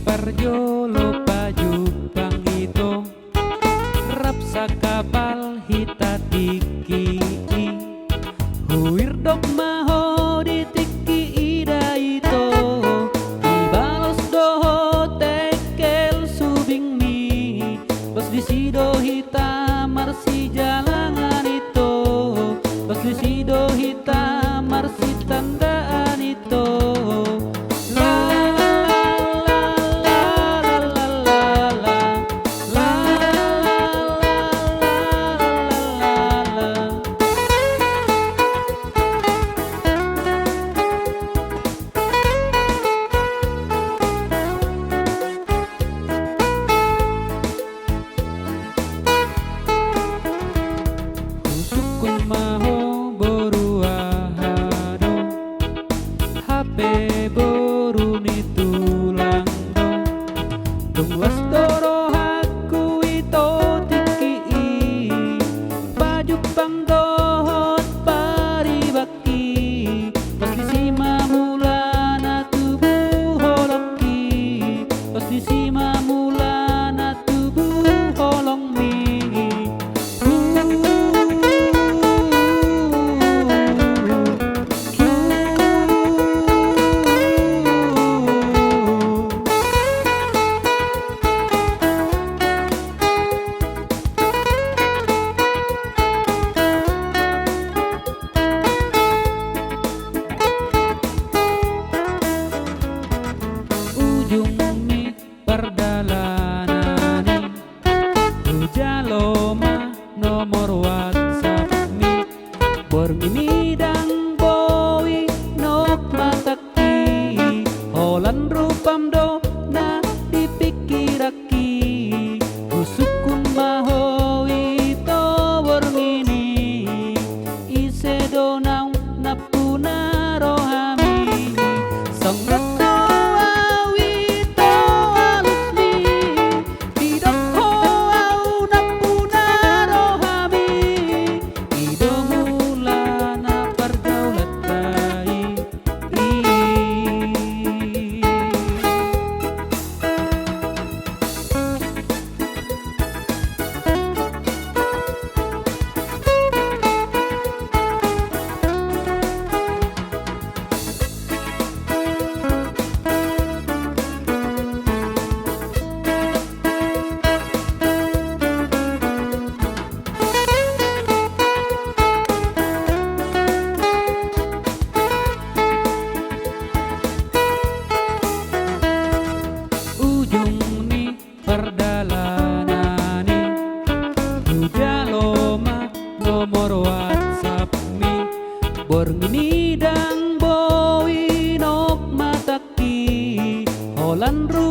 Parjolo paju pangito rap sakapal hita tiki huir dok maho di tiki ida ito ibalos doho tekel subing mi bos di sido hita marsi jalangan itu bos di sido hita marsi tandaan itu. Maho boru ahado HP boru ni tulang do tungwas doro haku ito tiki baju pang dohot paribaki pas di sima mulana tubuh holoki pas di sima mulana tubuh holong mi. Ujung mi perdalanani ujaloma nomor WhatsApp mi bormini dang bowi nok mataki holan rupam do na dipikiraki usukun mahowi to bormini ise do nau napuna rohami songrat perdalanani ujaloma nomor WhatsApp mi borngini dang bowi nok mataki holan ru